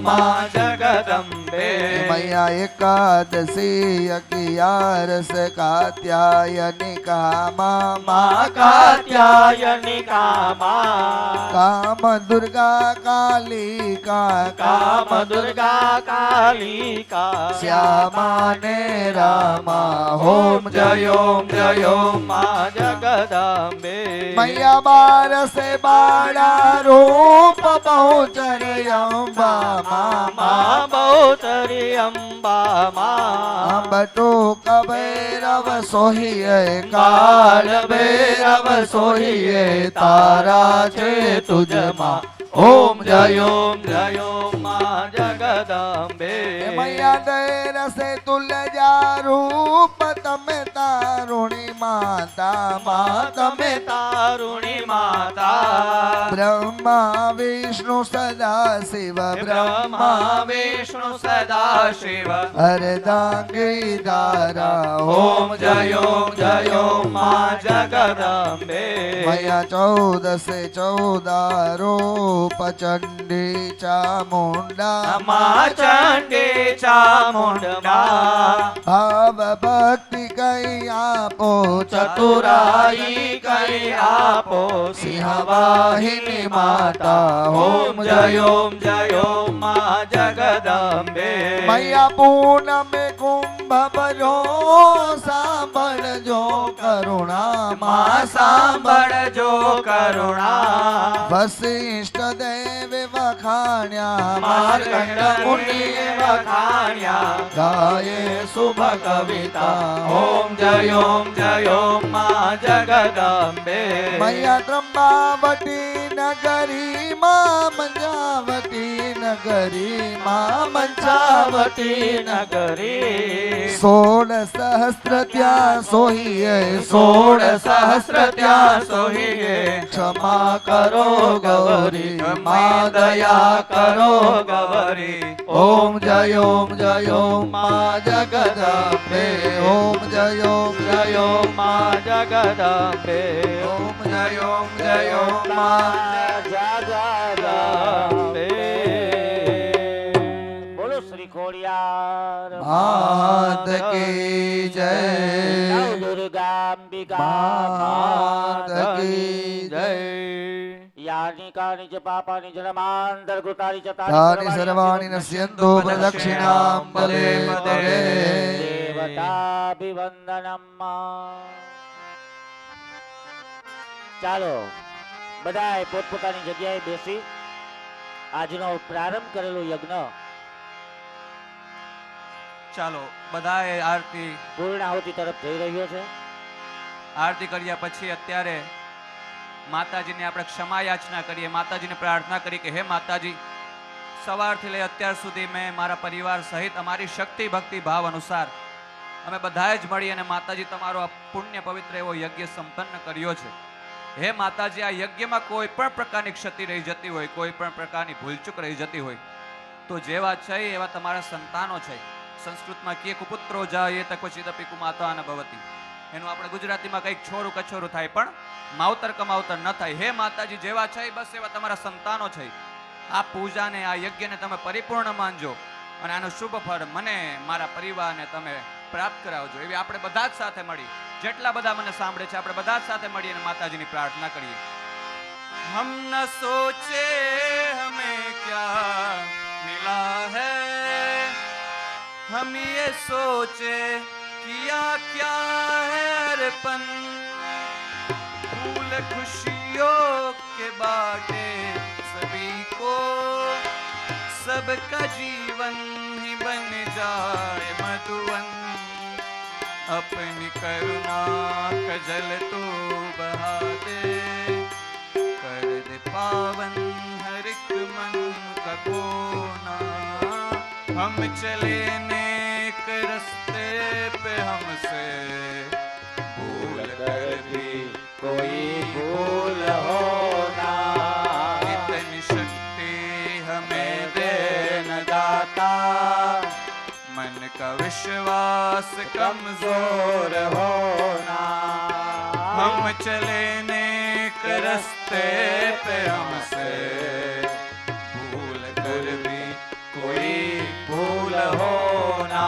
માં જગદંબે મૈયા એકાદશી અગિયારસ કાત્યાયનિકા માં માં કાત્યાયનિકા માં કામ દુર્ગા કાલિકા કામ દુર્ગા કાલિકા શ્યામા ને રામા ઓમ જય ઓમ માં જગદંબે મૈયા બારસે બાળા રૂપ બહુચર અંબા માં બહુતરી અંબા માં બટુ કબૈરવ સોહિએ કાળ ભૈરવ સોહીએ તારા છે તુજમાં ઓમ જય ઓમ માં જગદંબે મૈયા દેરસે તુલજા રૂપ તમે તારુણી માતા માં તમે તારુણી માતા બ્રહ્મા વિષ્ણુ સદા શિવ બ્રહ્મા વિષ્ણુ સદા શિવ અર્ધાંગી ધારા ઓમ જય ઓમ માં જગદંબે મૈયા ચૌદસે ચૌદા રૂપ ચંડી ચામુંડા માં ચંડી ચામુંડા ભાવ ભક્તિ કઈ આપો ચતુરાઈ કઈ આપો સિંહવાહિની માતા ઓમ જય ઓમ માં જગદંબે મૈયા પૂનમે કુંભ ભરો સાંભળજો કરુણા માં સાંભળજો કરુણા વશિષ્ઠ દેવ વખાણ્યા માર્કંડ મુનિએ વખાણ્યા ગાયે શુભ કવિતા ઓમ જય ઓમ માં જગદંબે મૈયા ત્રંબાવતી નગરી માં મંજાવતી નગરી માં મંચાવતી નગરી 16 સહસ્ત્ર ત્યાં સોહીએ 16 સહસ્ર ત્યાં સોહીએ ક્ષમા કરો ગૌરી માં દયા કરો ગૌરી ઓમ જય ઓમ માં જગદંબે ઓમ જય ઓમ માં જગદંબે ઓમ જય ઓમ માં જગદંબે બોલો શ્રી ખોડિયાર માત કી જય નવ દુર્ગાંબિકા માત કી જય યાની કાની ચ પાપાની જનમાંતર કૃતાની ચ તાની સર્વાણી નશ્યન્તો પ્રદક્ષિણામ પદે પદે દેવતાભિવંદનમ ચાલો બધાએ પોતપોતાની જગ્યાએ બેસી આજનો પ્રારંભ કરેલો યજ્ઞ ચાલો બધાએ આરતી પૂર્ણાહુતિ તરફ જઈ રહ્યો છે. આરતી કર્યા પછી અત્યારે માતાજીને આપણે ક્ષમા યાચના કરીએ, માતાજીને પ્રાર્થના કરી કે હે માતાજી, સવારથી લઈ અત્યાર સુધી મેં મારા પરિવાર સહિત અમારી શક્તિ ભક્તિ ભાવ અનુસાર અમે બધાએ જ મળી અને માતાજી તમારો આ પુણ્ય પવિત્ર એવો યજ્ઞ સંપન્ન કર્યો છે. હે માતાજી, આ યજ્ઞમાં કોઈ પણ પ્રકારની ક્ષતિ રહી જતી હોય, કોઈ પણ પ્રકારની ભૂલચૂક રહી જતી હોય, તો જેવા છે એવા તમારા સંતાનો છે. સંસ્કૃતમાં કે કુપુત્રો જાય તો ક્વચિદપી કુમાતા ન ભવતી. એનું આપણે ગુજરાતીમાં કંઈક છોરું કછોરું થાય, પણ માવતર કમાવતર ન થાય. હે માતાજી, જેવા છે બસ એવા તમારા સંતાનો છે. આ પૂજાને, આ યજ્ઞને તમે પરિપૂર્ણ માનજો અને આનું શુભ ફળ મને, મારા પરિવારને તમે પ્રાપ્ત કરાવજો. એવી આપણે બધા જ સાથે મળી, જેટલા બધા મને સાંભળે છે, આપણે બધા જ સાથે મળી અને માતાજીની પ્રાર્થના કરીએ. હમ ન સોચે હમે ક્યા મિલા હૈ, हम ये सोचे किया क्या है अर्पण, फूल खुशियों के बाटे सभी को, सबका जीवन ही बन जाए मधुवन, अपनी करुणा का जल तो बहा दे, कर दे पावन हर एक मन का कोना, हम चले नेक रास्ते पे, हमसे भूल कर भी कोई भूल हो ना, इतनी शक्ति हमें दे न दाता, मन का विश्वास कमजोर हो ना, हम चले नेक रास्ते पे, हमसे भूल कर भी कोई भूल हो ना.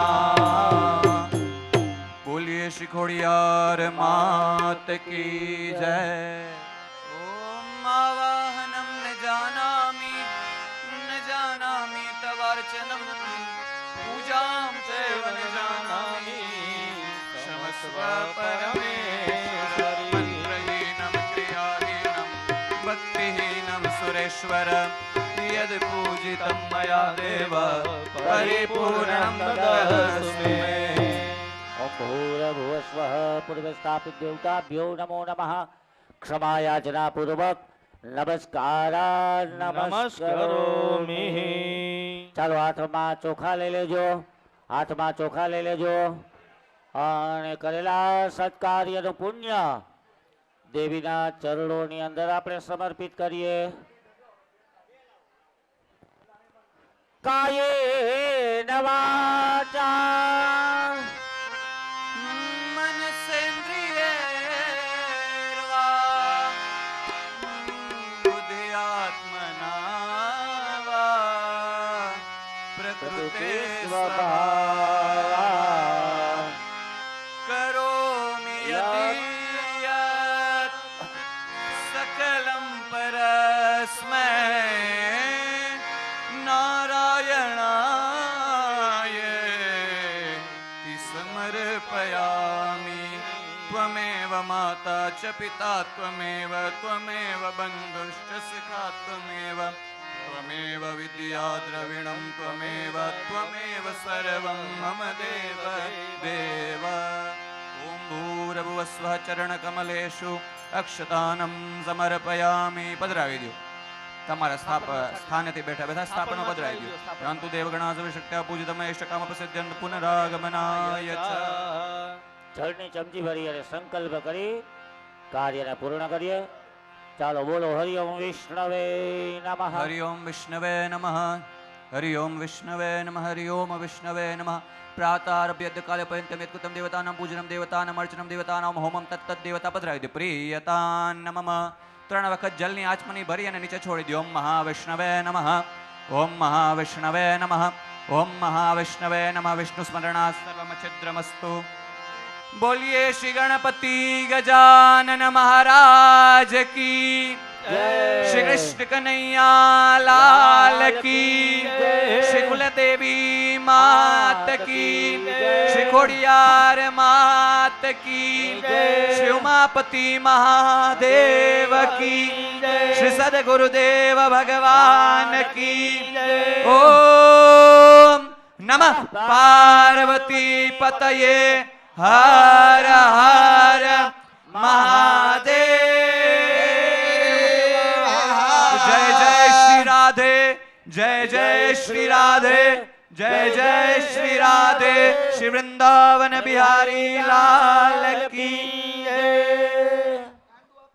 बोलिए श्री खोड़ियार मात की जय. ओम आवाहनम न जानामि तवार्चनम, पूजाम चैव न जानामि क्षमस्व परमेश्वर, मंत्रहीनम क्रियाहीनम भक्तिहीनम सुरेश्वर, यद पूजितं मया देव परिपूर्णं ददातु मे. ओम भूर्भुवस्वः पूर्वस्थापित देवताभ्यो नमो नमः. क्षमायाचना पूर्वक નમસ્કાર નમસ્કારોમિ. ચાલો હાથમાં ચોખા લઈ લેજો, હાથમાં ચોખા લઈ લેજો અને કરેલા સત્કાર્યનું પુણ્ય દેવીના ચરણોની અંદર આપણે સમર્પિત કરીએ. કાયેન વાચા मनसेन्द्रियैर्वा बुद्ध्यात्मना वा प्रकृते स्वभावात् करोमि यदि यत् सकलं परस्मै समर्पयामि. त्वमेव माता च पिता त्वमेव, त्वमेव बन्धुश्च सखा त्वमेव, त्वमेव विद्या द्रविणं त्वमेव, त्वमेव सर्वं मम देव देव. ॐ भूर्भुवस्वः चरणकमलेषु अक्षतानं समर्पयामि. પધરાવી દો તમારા સ્થાનેથી બેઠા બેઠા સ્થાપનો પધરાવી દો. પરંતુ દેવગણા સવિશક્ત્યા પૂજિતમ ઇષ્ટકામ પ્રસિદ્ધ્યંત પુનરાગમનાય ચ. જળની ચમચી ભરી અને સંકલ્પ કરી કાર્યને પૂર્ણ કરીએ. ચાલો બોલો હરિ ઓમ વિષ્ણવે નમઃ. હરિ ઓમ વિષ્ણવે નમઃ. હરિ ઓમ વિષ્ણવે નમઃ. હરિ ઓમ વિષ્ણવે નમઃ. પ્રાતારભ્ય કાલે પર્યંતમ યત્કૃતમ દેવતાનાં પૂજનમ દેવતાનાં અર્ચનમ દેવતાનાં હોમમ તત્તદ દેવતા પધરાવી દો. પ્રિયતાન નમઃ. 3 વખત જલની આચમની ભરી અને નીચે છોડી દો. ઓમ મહાવિષ્ણવે નમઃ. ઓમ મહાવિષ્ણવે નમઃ. ઓમ મહાવિષ્ણવે નમઃ. વિષ્ણુ સ્મરણાत् સર્વમ છિદ્રમસ્તુ. બોલીએ શ્રી ગણપતિ ગજાનન મહારાજ કી જય. શ્રી કૃષ્ણ કનૈયા લાલ કી જય. શ્રી કુલદેવી માત કી જય. શ્રી ખોડિયાર માત કી જય. શ્રી ઉમાપતિ મહાદેવ કી જય. શ્રી સદગુરુદેવ ભગવાન કી જય. ઓમ નમઃ પાર્વતી પતયે હર હર મહાદેવ. જય જય શ્રી રાધે, જય જય શ્રી રાધે, જય જય શ્રી રાધે. શ્રી વૃંદાવન બિહારી લાલ કી જય.